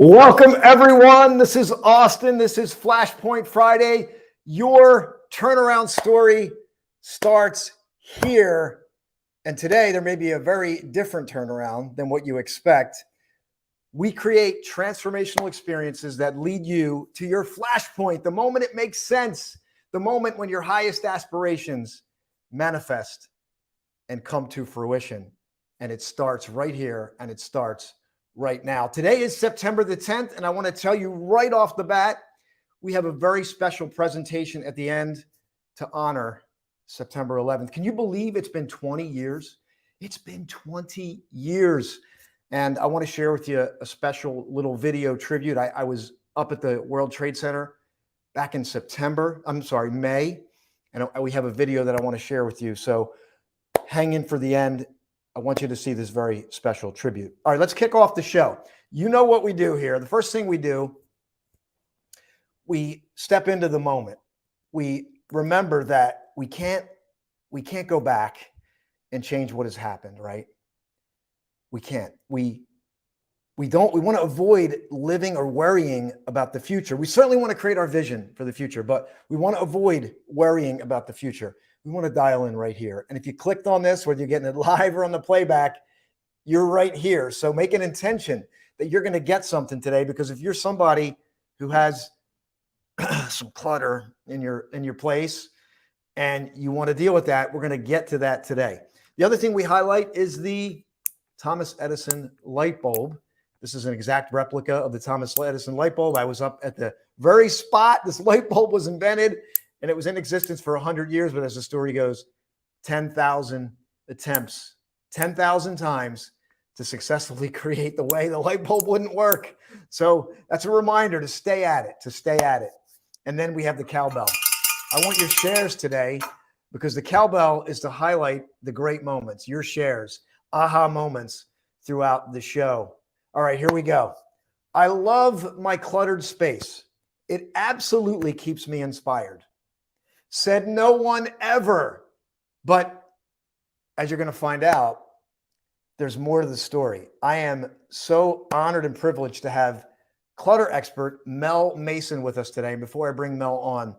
Welcome, everyone. This is Austin. This is Flashpoint Friday. Your turnaround story starts here. And today, there may be a very different turnaround than what you expect. We create transformational experiences that lead you to your flashpoint, the moment it makes sense, the moment when your highest aspirations manifest and come to fruition. And it starts right here, and it starts right now. Today is September the 10th, and I want to tell you right off the bat, we have a very special presentation at the end to honor September 11th. Can you believe it's been 20 years? It's been 20 years. And I want to share with you a special little video tribute. I was up at the World Trade Center back in May, and we have a video that I want to share with you. So hang in for the end. I want you to see this very special tribute. All right, let's kick off the show. You know what we do here. The first thing we do, we step into the moment. We remember that we can't go back and change what has happened, right? We can't. We want to avoid living or worrying about the future. We certainly want to create our vision for the future, but we want to avoid worrying about the future. We want to dial in right here. And if you clicked on this, whether you're getting it live or on the playback, you're right here. So make an intention that you're going to get something today, because if you're somebody who has some clutter in your place and you want to deal with that, we're going to get to that today. The other thing we highlight is the Thomas Edison light bulb. This is an exact replica of the Thomas Edison light bulb. I was up at the very spot this light bulb was invented, and it was in existence for 100 years. But as the story goes, 10,000 attempts, 10,000 times to successfully create the way the light bulb wouldn't work. So that's a reminder to stay at it, And then we have the cowbell. I want your shares today, because the cowbell is to highlight the great moments, your shares, aha moments throughout the show. All right, here we go. I love my cluttered space. It absolutely keeps me inspired. Said no one ever. But as you're going to find out, there's more to the story. I am so honored and privileged to have clutter expert Mel Mason with us today. And before I bring Mel on,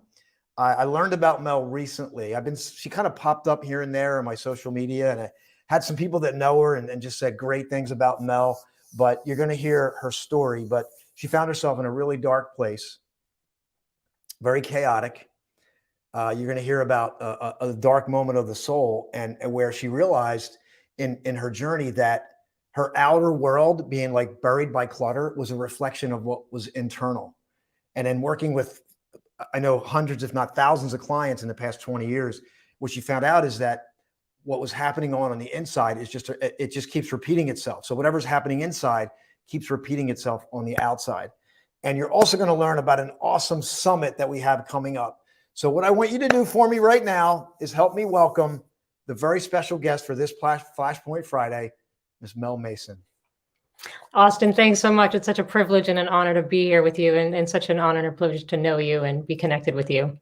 I learned about Mel recently. She kind of popped up here and there on my social media, and I had some people that know her and just said great things about Mel. But you're going to hear her story. But she found herself in a really dark place, very chaotic. You're going to hear about a dark moment of the soul, and where she realized in her journey that her outer world being like buried by clutter was a reflection of what was internal. And in working with, I know, hundreds, if not thousands of clients in the past 20 years, what she found out is that what was happening on the inside is it just keeps repeating itself. So whatever's happening inside keeps repeating itself on the outside. And you're also going to learn about an awesome summit that we have coming up. So what I want you to do for me right now is help me welcome the very special guest for this Flashpoint Friday, Ms. Mel Mason. Austin, thanks so much. It's such a privilege and an honor to be here with you, and such an honor and a privilege to know you and be connected with you.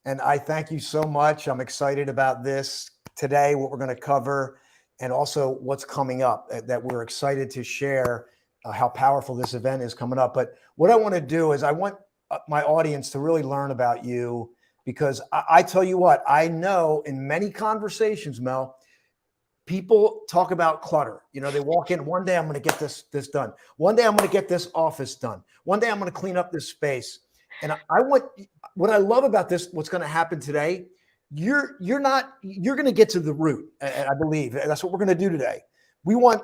And I thank you so much. I'm excited about this today, what we're going to cover, and also what's coming up that we're excited to share how powerful this event is coming up. But what I want to do is I want my audience to really learn about you, because I tell you what, I know in many conversations, Mel, people talk about clutter. You know, they walk in, one day I'm going to get this done. One day I'm going to get this office done. One day I'm going to clean up this space. And what I love about this, what's going to happen today, you're going to get to the root. I believe that's what we're going to do today. We want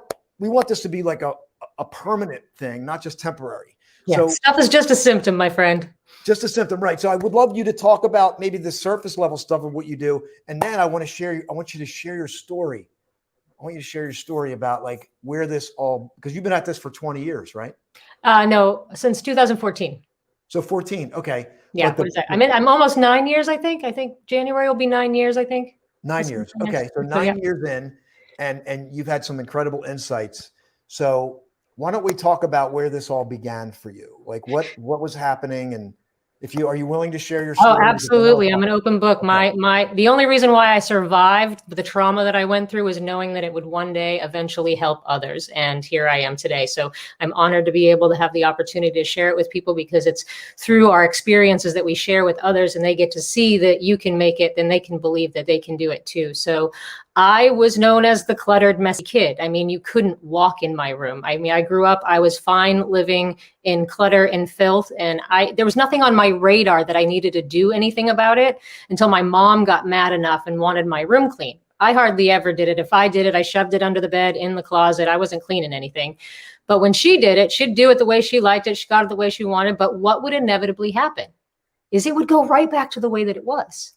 this to be like a permanent thing, not just temporary. Yeah, so stuff is just a symptom, my friend. Just a symptom, right? So I would love you to talk about maybe the surface level stuff of what you do, and then I want you to share your story. I want you to share your story about like where this all, because you've been at this for 20 years, right? No, since 2014. So 14, okay. Yeah, what is that? I'm almost 9 years, I think. I think January will be 9 years, I think. 9 years. Okay, so 9 years in, and you've had some incredible insights. So why don't we talk about where this all began for you? Like what was happening, and Are you willing to share your Oh, story? Because I know absolutely. it's I'm an open book. okay. The only reason why I survived the trauma that I went through was knowing that it would one day eventually help others. And here I am today. So I'm honored to be able to have the opportunity to share it with people, because it's through our experiences that we share with others, and they get to see that you can make it, then they can believe that they can do it too. So I was known as the cluttered, messy kid. I mean, you couldn't walk in my room. I mean, I grew up, I was fine living in clutter and filth, and there was nothing on my radar that I needed to do anything about it until my mom got mad enough and wanted my room clean. I hardly ever did it. If I did it, I shoved it under the bed, in the closet. I wasn't cleaning anything. But when she did it, she'd do it the way she liked it. She got it the way she wanted. But what would inevitably happen is it would go right back to the way that it was,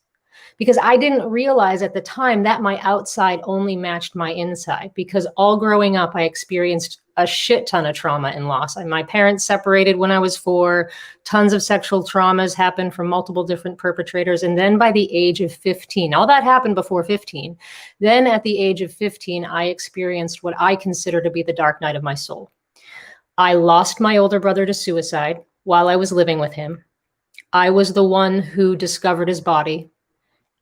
because I didn't realize at the time that my outside only matched my inside, because all growing up, I experienced a shit ton of trauma and loss. My parents separated when I was 4, tons of sexual traumas happened from multiple different perpetrators. And then by the age of 15, all that happened before 15. Then at the age of 15, I experienced what I consider to be the dark night of my soul. I lost my older brother to suicide while I was living with him. I was the one who discovered his body.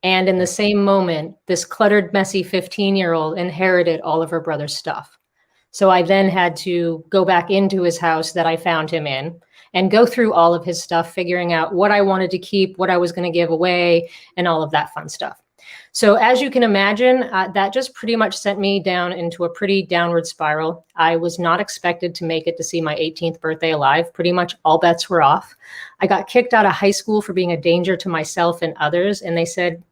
And in the same moment, this cluttered, messy 15-year-old inherited all of her brother's stuff. So I then had to go back into his house that I found him in and go through all of his stuff, figuring out what I wanted to keep, what I was going to give away, and all of that fun stuff. So as you can imagine, that just pretty much sent me down into a pretty downward spiral. I was not expected to make it to see my 18th birthday alive. Pretty much all bets were off. I got kicked out of high school for being a danger to myself and others. And they said,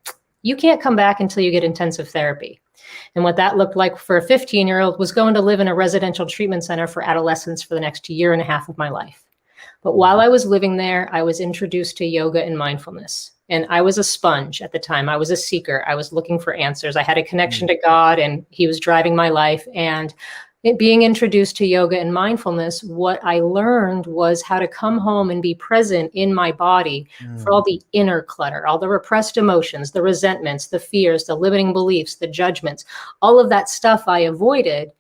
you can't come back until you get intensive therapy. And what that looked like for a 15-year-old was going to live in a residential treatment center for adolescents for the next year and a half of my life. But while I was living there, I was introduced to yoga and mindfulness. And I was a sponge at the time. I was a seeker. I was looking for answers. I had a connection to God, and he was driving my life. And being introduced to yoga and mindfulness, what I learned was how to come home and be present in my body for all the inner clutter, all the repressed emotions, the resentments, the fears, the limiting beliefs, the judgments, all of that stuff I avoided.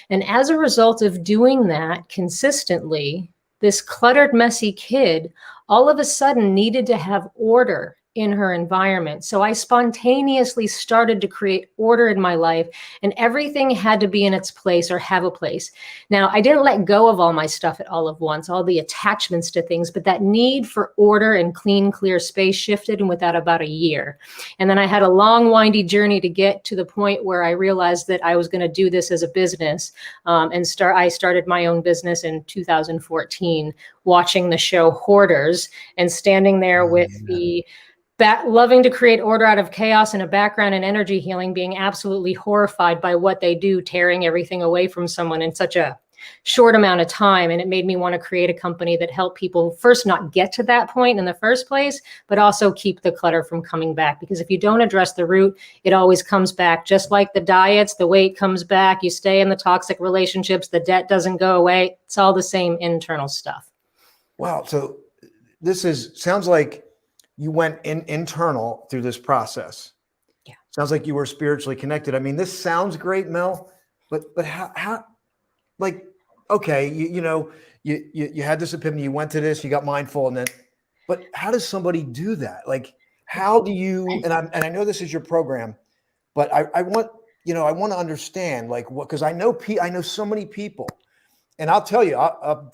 And as a result of doing that consistently, this cluttered, messy kid all of a sudden needed to have order in her environment. So I spontaneously started to create order in my life, and everything had to be in its place or have a place. Now, I didn't let go of all my stuff at all of once, all the attachments to things, but that need for order and clean, clear space shifted in without about a year. And then I had a long, windy journey to get to the point where I realized that I was going to do this as a business. I started my own business in 2014, watching the show Hoarders and standing there with the loving to create order out of chaos and a background in energy healing, being absolutely horrified by what they do, tearing everything away from someone in such a short amount of time. And it made me want to create a company that helped people first not get to that point in the first place, but also keep the clutter from coming back. Because if you don't address the root, it always comes back. Just like the diets, the weight comes back, you stay in the toxic relationships, the debt doesn't go away. It's all the same internal stuff. Wow. So sounds like you went internal through this process. Yeah. Sounds like you were spiritually connected. I mean, this sounds great, Mel, but how like, okay, you had this epiphany, you went to this, you got mindful, but how does somebody do that? Like, how do you, and I know this is your program, but I want to understand, like, what, because I know so many people. And I'll tell you,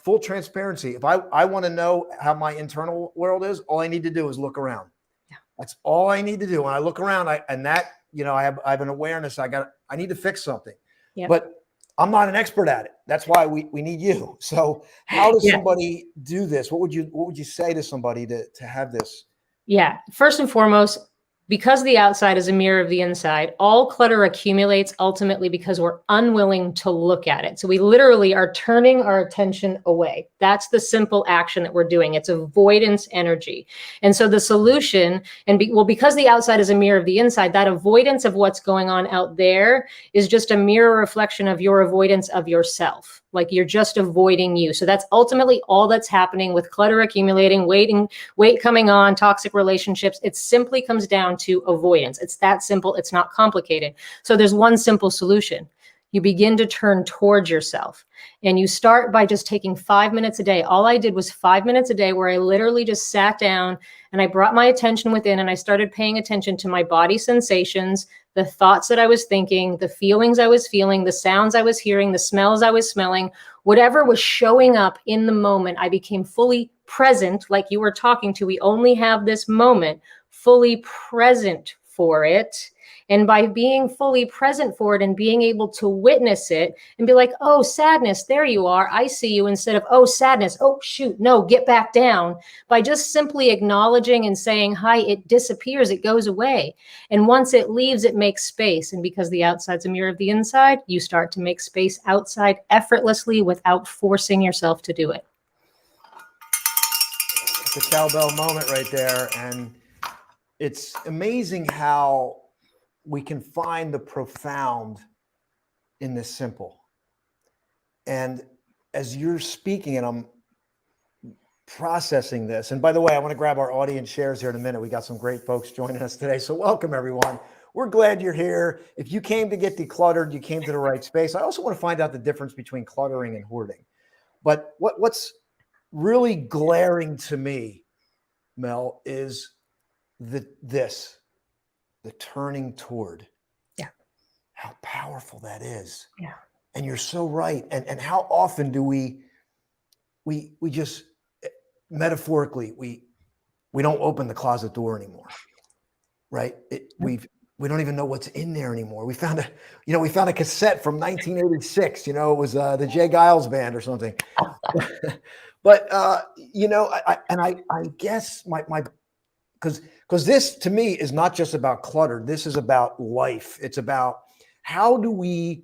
full transparency, if I want to know how my internal world is, all I need to do is look around. Yeah. That's all I need to do. When I look around, I have an awareness. I need to fix something. Yeah. But I'm not an expert at it. That's why we need you. So how does somebody do this? What would you say to somebody to have this? Yeah. First and foremost, because the outside is a mirror of the inside, all clutter accumulates ultimately because we're unwilling to look at it. So we literally are turning our attention away. That's the simple action that we're doing. It's avoidance energy. And so the solution, because the outside is a mirror of the inside, that avoidance of what's going on out there is just a mirror reflection of your avoidance of yourself. Like you're just avoiding you. So that's ultimately all that's happening with clutter accumulating, weight coming on, toxic relationships. It simply comes down to avoidance. It's that simple. It's not complicated. So there's one simple solution. you begin to turn towards yourself. And you start by just taking 5 minutes a day. All I did was 5 minutes a day where I literally just sat down and I brought my attention within and I started paying attention to my body sensations, the thoughts that I was thinking, the feelings I was feeling, the sounds I was hearing, the smells I was smelling, whatever was showing up in the moment. I became fully present, like you were talking to. We only have this moment, fully present for it. And by being fully present for it and being able to witness it and be like, oh, sadness, there you are. I see you, instead of, oh, sadness. Oh, shoot, no, get back down. By just simply acknowledging and saying, hi, it disappears, it goes away. And once it leaves, it makes space. And because the outside's a mirror of the inside, you start to make space outside effortlessly without forcing yourself to do it. It's a cowbell moment right there. And it's amazing how we can find the profound in the simple. And as you're speaking, and I'm processing this, and by the way, I want to grab our audience shares here in a minute. We got some great folks joining us today. So welcome, everyone. We're glad you're here. If you came to get decluttered, you came to the right space. I also want to find out the difference between cluttering and hoarding. But what's really glaring to me, Mel, is the turning toward. Yeah. How powerful that is. Yeah. And you're so right. And how often do we just metaphorically, we don't open the closet door anymore. Right? We don't even know what's in there anymore. We found a cassette from 1986, it was the Jay Giles band or something. But I guess because this to me is not just about clutter. This is about life. It's about how do we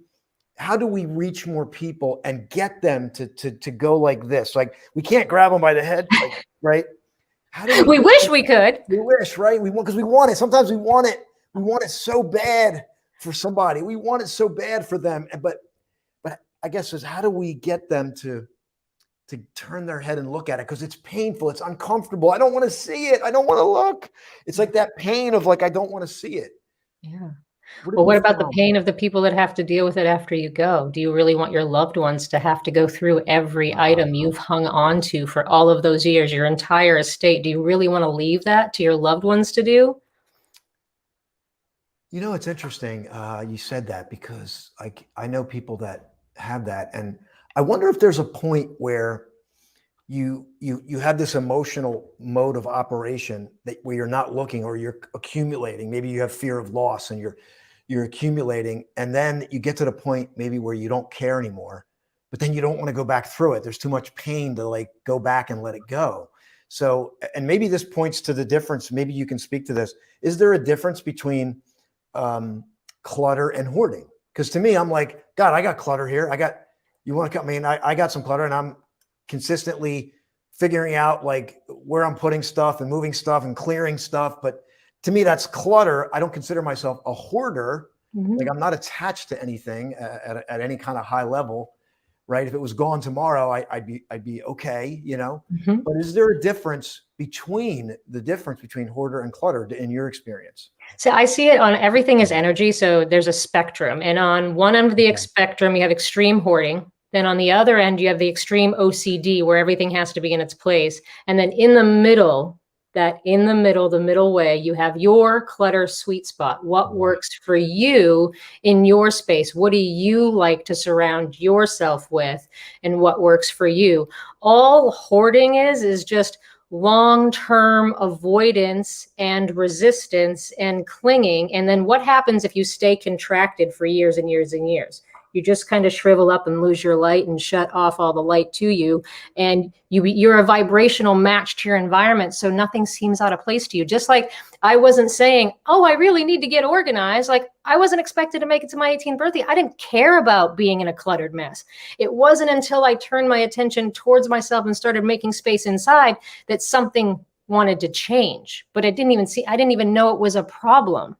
reach more people and get them to go like this? Like, we can't grab them by the head, right? How do we wish we could. We wish, right? We want, because we want it. Sometimes we want it. We want it so bad for somebody. We want it so bad for them. But I guess is, how do we get them to turn their head and look at it? Because it's painful. It's uncomfortable. I don't want to see it. I don't want to look. It's like that pain of like, I don't want to see it. Yeah. Well, what about the pain of the people that have to deal with it after you go? Do you really want your loved ones to have to go through every item you've hung on to for all of those years, your entire estate? Do you really want to leave that to your loved ones to do? It's interesting. You said that, because I know people that have that. And I wonder if there's a point where you have this emotional mode of operation where you're not looking, or you're accumulating. Maybe you have fear of loss and you're accumulating, and then you get to the point maybe where you don't care anymore, but then you don't want to go back through it. There's too much pain to like go back and let it go. So, and maybe this points to the difference. Maybe you can speak to this. Is there a difference between clutter and hoarding? Because to me, I'm like, God, I got clutter here. You want to come? I mean, I got some clutter, and I'm consistently figuring out like where I'm putting stuff and moving stuff and clearing stuff. But to me, that's clutter. I don't consider myself a hoarder. Mm-hmm. Like, I'm not attached to anything at any kind of high level, right? If it was gone tomorrow, I'd be okay, Mm-hmm. But is there a difference between hoarder and cluttered in your experience? So I see it on everything as energy. So there's a spectrum, and on one end of the spectrum, you have extreme hoarding. Then on the other end, you have the extreme OCD, where everything has to be in its place. And then in the middle, the middle way, you have your clutter sweet spot. What works for you in your space? What do you like to surround yourself with? And what works for you? All hoarding is just long-term avoidance and resistance and clinging. And then what happens if you stay contracted for years and years and years? You just kind of shrivel up and lose your light and shut off all the light to you. And you're a vibrational match to your environment. So nothing seems out of place to you. Just like I wasn't saying, oh, I really need to get organized. Like, I wasn't expected to make it to my 18th birthday. I didn't care about being in a cluttered mess. It wasn't until I turned my attention towards myself and started making space inside that something wanted to change. But I didn't even know it was a problem.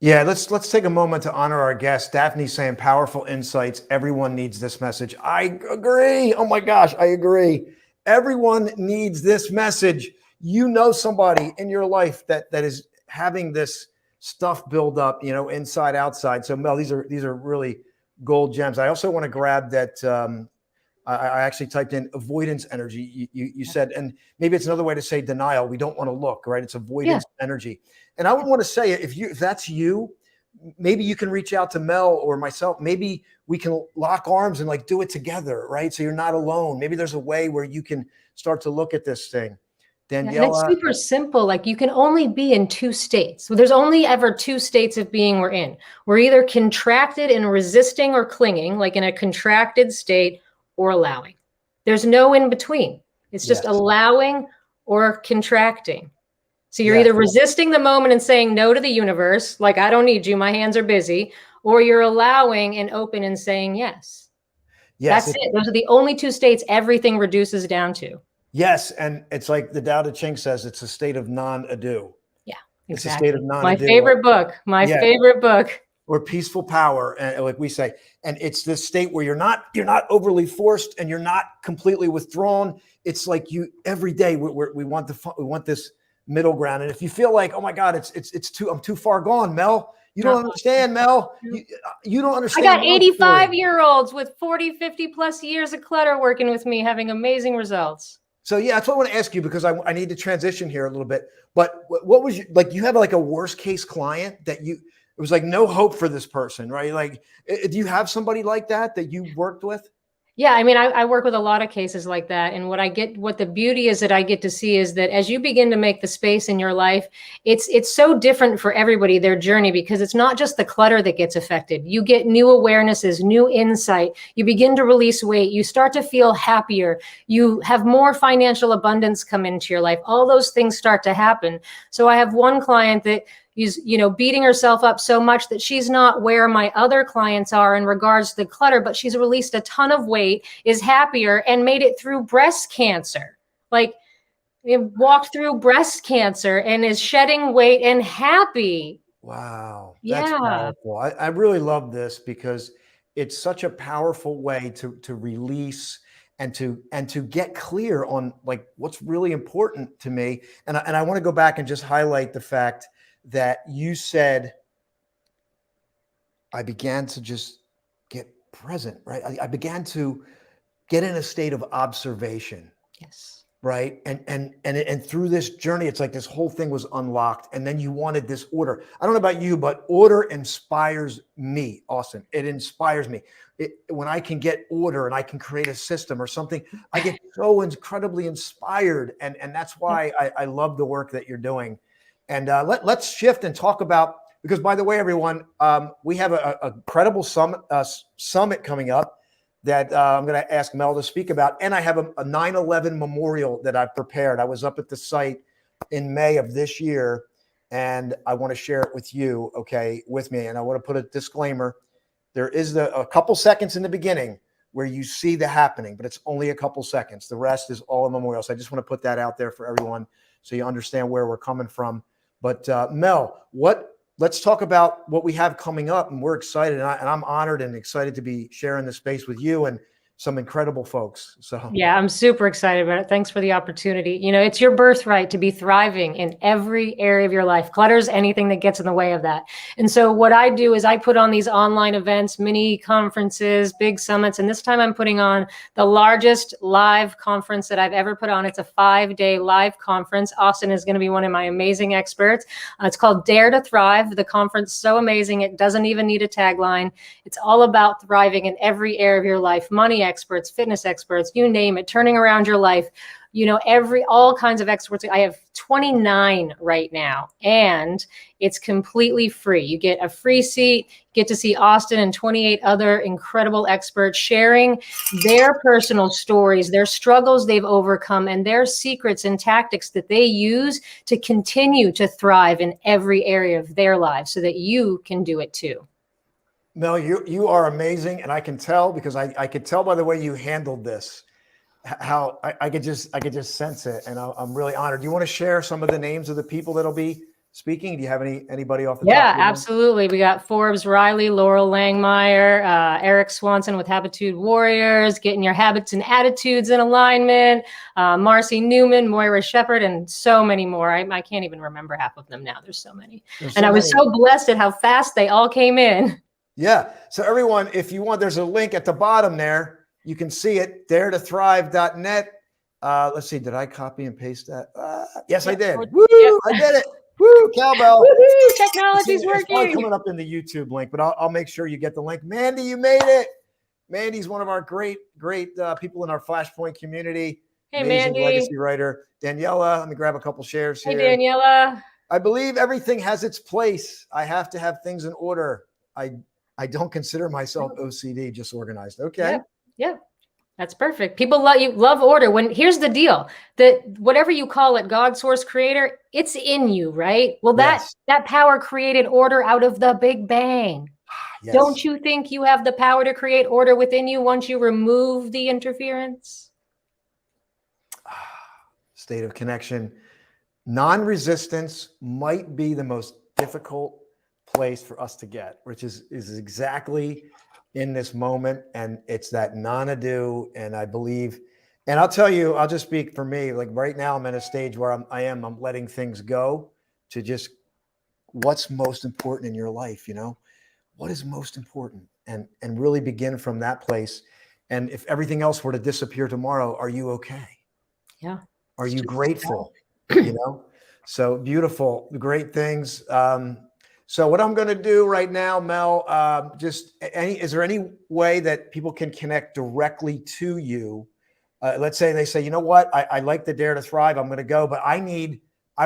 Yeah, let's take a moment to honor our guest. Daphne's saying powerful insights. Everyone needs this message. I agree. Oh my gosh, I agree. Everyone needs this message. You know somebody in your life that is having this stuff build up, inside, outside. So Mel, these are really gold gems. I also want to grab that. I actually typed in avoidance energy. You said, and maybe it's another way to say denial. We don't want to look, right? It's avoidance energy. And I would want to say, if that's you, maybe you can reach out to Mel or myself. Maybe we can lock arms and like do it together, right? So you're not alone. Maybe there's a way where you can start to look at this thing. And it's super simple. Like you can only be in two states. So there's only ever two states of being we're in. We're either contracted and resisting or clinging, like in a contracted state, or allowing. There's no in between. It's just allowing or contracting. So you're either resisting the moment and saying no to the universe, like I don't need you, my hands are busy, or you're allowing and open and saying yes. That's it. Those are the only two states everything reduces down to. Yes, and it's like the Tao Te Ching says, it's a state of non-ado. Yeah, exactly. It's a state of non-ado. My favorite book. My favorite book. Or peaceful power, and like we say, and it's this state where you're not overly forced and you're not completely withdrawn. It's like you every day we want this middle ground. And if you feel like, oh my God, I'm too far gone, Mel. You don't understand, Mel. You don't understand. I got 85-year-olds with 40, 50 plus years of clutter working with me, having amazing results. So yeah, that's what I want to ask you, because I need to transition here a little bit. But what was you have like a worst case client that it was like no hope for this person, right? Like, do you have somebody like that you worked with? Yeah, I mean, I work with a lot of cases like that. And what the beauty is that I get to see is that as you begin to make the space in your life, it's so different for everybody, their journey, because it's not just the clutter that gets affected. You get new awarenesses, new insight. You begin to release weight. You start to feel happier. You have more financial abundance come into your life. All those things start to happen. So I have one client that is, beating herself up so much that she's not where my other clients are in regards to the clutter, but she's released a ton of weight, is happier, and made it through breast cancer. Like, walked through breast cancer and is shedding weight and happy. Wow. That's powerful. I really love this because it's such a powerful way to release and to get clear on like what's really important to me. And I want to go back and just highlight the fact that you said, I began to just get present, right? I began to get in a state of observation. Yes. Right. And through this journey, it's like this whole thing was unlocked. And then you wanted this order. I don't know about you, but order inspires me, Austin. It inspires me. When I can get order and I can create a system or something, I get so incredibly inspired. And that's why I love the work that you're doing. And let's shift and talk about, because by the way, everyone, we have a credible summit coming up that I'm going to ask Mel to speak about. And I have a 9/11 memorial that I've prepared. I was up at the site in May of this year, and I want to share it with you, with me. And I want to put a disclaimer. There is a couple seconds in the beginning where you see the happening, but it's only a couple seconds. The rest is all a memorial. So I just want to put that out there for everyone so you understand where we're coming from. But Mel, let's talk about what we have coming up, and we're excited, and I'm honored and excited to be sharing this space with you and some incredible folks. So yeah, I'm super excited about it. Thanks for the opportunity. It's your birthright to be thriving in every area of your life. Clutter is anything that gets in the way of that. And so what I do is I put on these online events, mini conferences, big summits. And this time I'm putting on the largest live conference that I've ever put on. It's a 5-day live conference. Austin is going to be one of my amazing experts. It's called Dare to Thrive. The conference is so amazing. It doesn't even need a tagline. It's all about thriving in every area of your life. Money experts, fitness experts, you name it, turning around your life, all kinds of experts. I have 29 right now, and it's completely free. You get a free seat, get to see Austin and 28 other incredible experts sharing their personal stories, their struggles they've overcome, and their secrets and tactics that they use to continue to thrive in every area of their lives so that you can do it too. Mel, you are amazing, and I can tell because I could tell by the way you handled this, how I could just sense it, and I'm really honored. Do you want to share some of the names of the people that'll be speaking? Do you have anybody off the top Yeah, of your head? absolutely. We got Forbes Riley, Laurel Langmeyer, Eric Swanson with Habitude Warriors, getting your habits and attitudes in alignment, Marcy Newman, Moira Shepherd, and so many more. I can't even remember half of them now. There's so many. There's And so I was many. so blessed at how fast they all came in. Yeah. So everyone, if you want, there's a link at the bottom there. You can see it, daretothrive.net. Let's see. Did I copy and paste that? Yes, I did. Woo! Yep. I did it. Woo! Cowbell. Woohoo! Technology's It's probably working. coming up in the YouTube link, but I'll make sure you get the link. Mandy, you made it. Mandy's one of our great people in our Flashpoint community. Hey, Amazing Mandy. legacy writer. Daniela, let me grab a couple shares Hey, here. Daniela. I believe everything has its place. I have to have things in order. I don't consider myself OCD, just organized. Okay. Yep. That's perfect. People love order. Here's the deal, that whatever you call it, God, source, creator, it's in you, right? Well, Yes. that power created order out of the Big Bang. Yes. Don't you think you have the power to create order within you once you remove the interference? State of connection. Non-resistance might be the most difficult place for us to get, which is exactly in this moment. And it's that non-ado. And I believe, and I'll tell you, I'll just speak for me. Like right now, I'm at a stage where I'm letting things go to just what's most important in your life. You know, what is most important, and really begin from that place. And if everything else were to disappear tomorrow, are you okay? Yeah. Are you grateful? You know, so beautiful, great things. So what I'm going to do right now, Mel, is there any way that people can connect directly to you? Let's say they say, you know what, I like the Dare to Thrive. I'm going to go, but I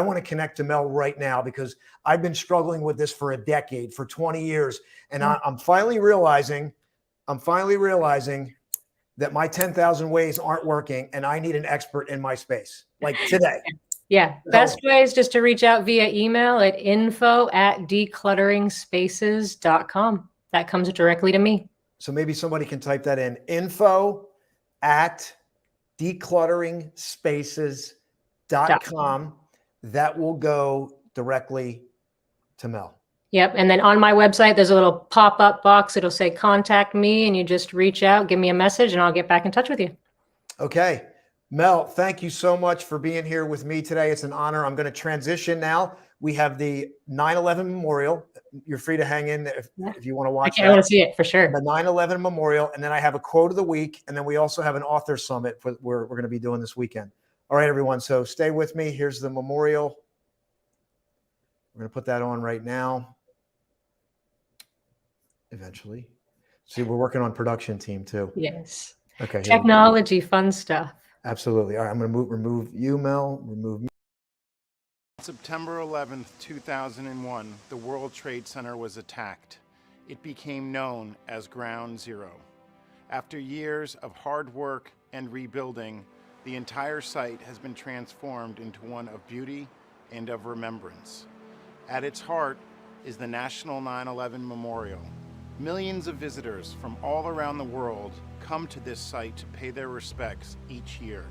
want to connect to Mel right now because I've been struggling with this for a decade, for 20 years. And I'm finally realizing that my 10,000 ways aren't working and I need an expert in my space, like today. Yeah. Best way is just to reach out via email at info@decluttering-spaces.com. That comes directly to me. So maybe somebody can type that in, info@decluttering-spaces.com. That will go directly to Mel. Yep. And then on my website, there's a little pop-up box. It'll say contact me, and you just reach out, give me a message, and I'll get back in touch with you. Okay. Mel, thank you so much for being here with me today. It's an honor. I'm going to transition now. We have the 9/11 Memorial. You're free to hang in if you want to watch that. I want to see it for sure. The 9/11 Memorial. And then I have a quote of the week. And then we also have an author summit we're going to be doing this weekend. All right, everyone. So stay with me. Here's the memorial. We're going to put that on right now. Eventually. See, we're working on production team too. Yes. Okay. Technology, fun stuff. Absolutely. All right. I'm going to remove you, Mel. Remove me. September 11th, 2001, the World Trade Center was attacked. It became known as Ground Zero. After years of hard work and rebuilding, the entire site has been transformed into one of beauty and of remembrance. At its heart is the National 9/11 Memorial. Millions of visitors from all around the world come to this site to pay their respects each year.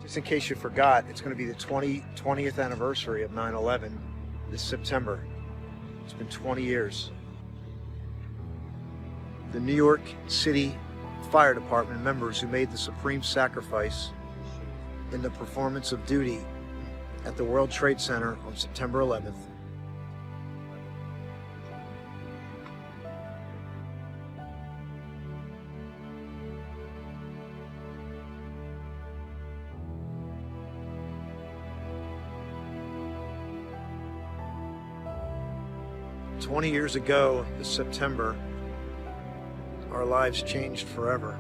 Just in case you forgot, it's going to be the 20th anniversary of 9/11 this September. It's been 20 years. The New York City Fire Department members who made the supreme sacrifice in the performance of duty at the World Trade Center on September 11th. "20 years ago this September, our lives changed forever.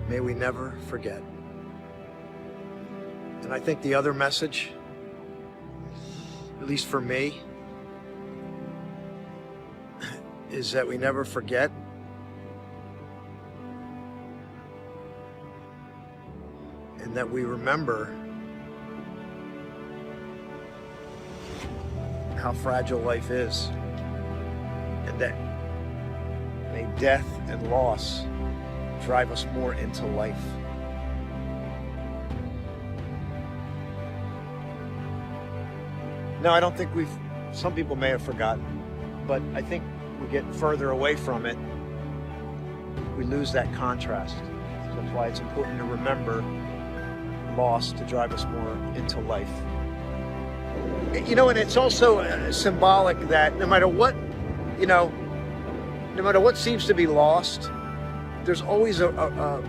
May we never forget." And I think the other message, at least for me, is that we never forget and that we remember how fragile life is, and that may death and loss drive us more into life. No, I don't think some people may have forgotten, but I think we get further away from it, we lose that contrast. So that's why it's important to remember loss to drive us more into life. And it's also symbolic that no matter what seems to be lost, there's always a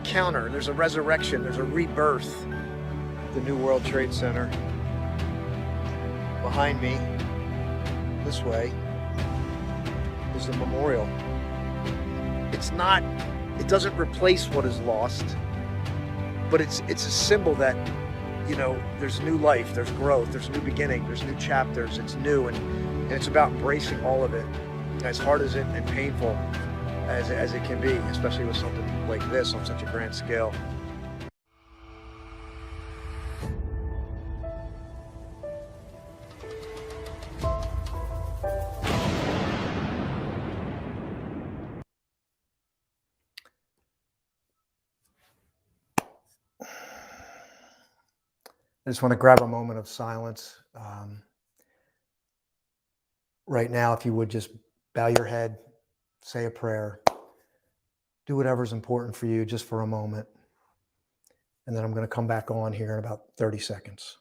counter, there's a resurrection, there's a rebirth. The New World Trade Center. Behind me, this way, is the memorial. It doesn't replace what is lost, but it's a symbol that, there's new life, there's growth, there's new beginning, there's new chapters, it's new, and it's about embracing all of it, as hard as it and painful as it can be, especially with something like this on such a grand scale. I just want to grab a moment of silence. Right now, if you would just bow your head, say a prayer, do whatever's important for you just for a moment. And then I'm going to come back on here in about 30 seconds.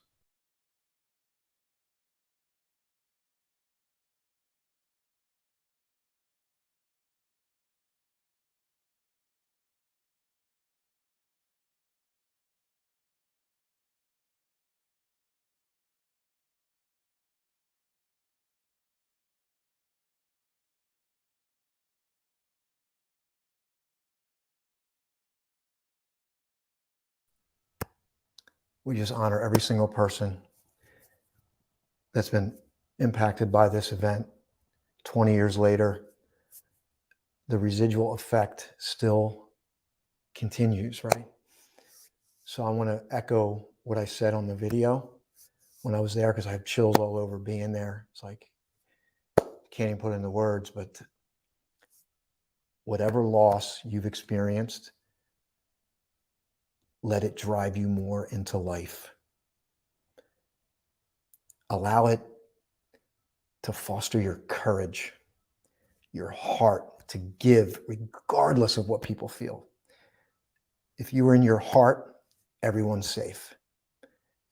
We just honor every single person that's been impacted by this event. 20 years later, the residual effect still continues, right? So I want to echo what I said on the video when I was there, because I have chills all over being there. It's like, can't even put it into words, but whatever loss you've experienced, let it drive you more into life. Allow it to foster your courage, your heart to give, regardless of what people feel. If you are in your heart, everyone's safe.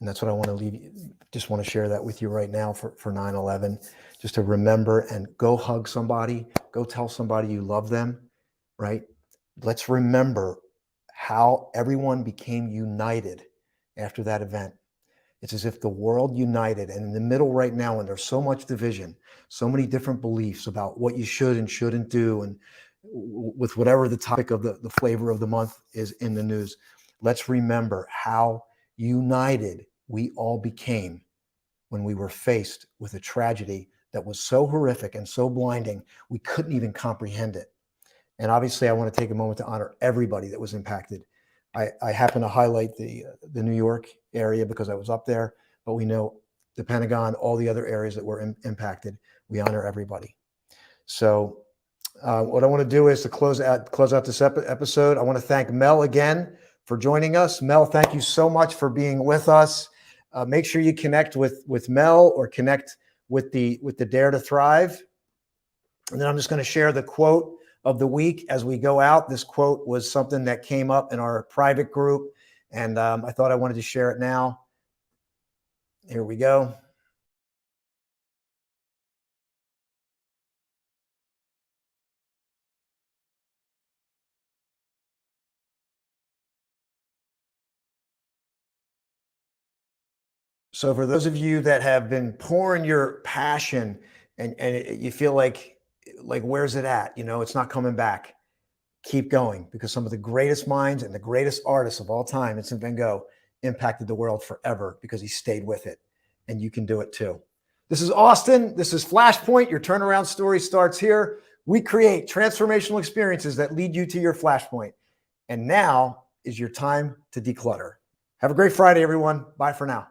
And that's what I want to leave you. Just want to share that with you right now for 9/11, just to remember, and go hug somebody, go tell somebody you love them, right? Let's remember how everyone became united after that event. It's as if the world united, and in the middle right now, when there's so much division, so many different beliefs about what you should and shouldn't do, and with whatever the topic of the flavor of the month is in the news, let's remember how united we all became when we were faced with a tragedy that was so horrific and so blinding, we couldn't even comprehend it. And obviously, I want to take a moment to honor everybody that was impacted. I happen to highlight the New York area because I was up there, but we know the Pentagon, all the other areas that were impacted. We honor everybody. So what I want to do is to close out this episode. I want to thank Mel again for joining us. Mel, thank you so much for being with us. Make sure you connect with Mel or connect with the Dare to Thrive. And then I'm just going to share the quote of the week as we go out. This quote was something that came up in our private group, and I thought I wanted to share it now. Here we go. So for those of you that have been pouring your passion and you feel like where's it at? It's not coming back. Keep going, because some of the greatest minds and the greatest artists of all time, Vincent van Gogh, impacted the world forever because he stayed with it. And you can do it too. This is Austin. This is Flashpoint. Your turnaround story starts here. We create transformational experiences that lead you to your Flashpoint. And now is your time to declutter. Have a great Friday, everyone. Bye for now.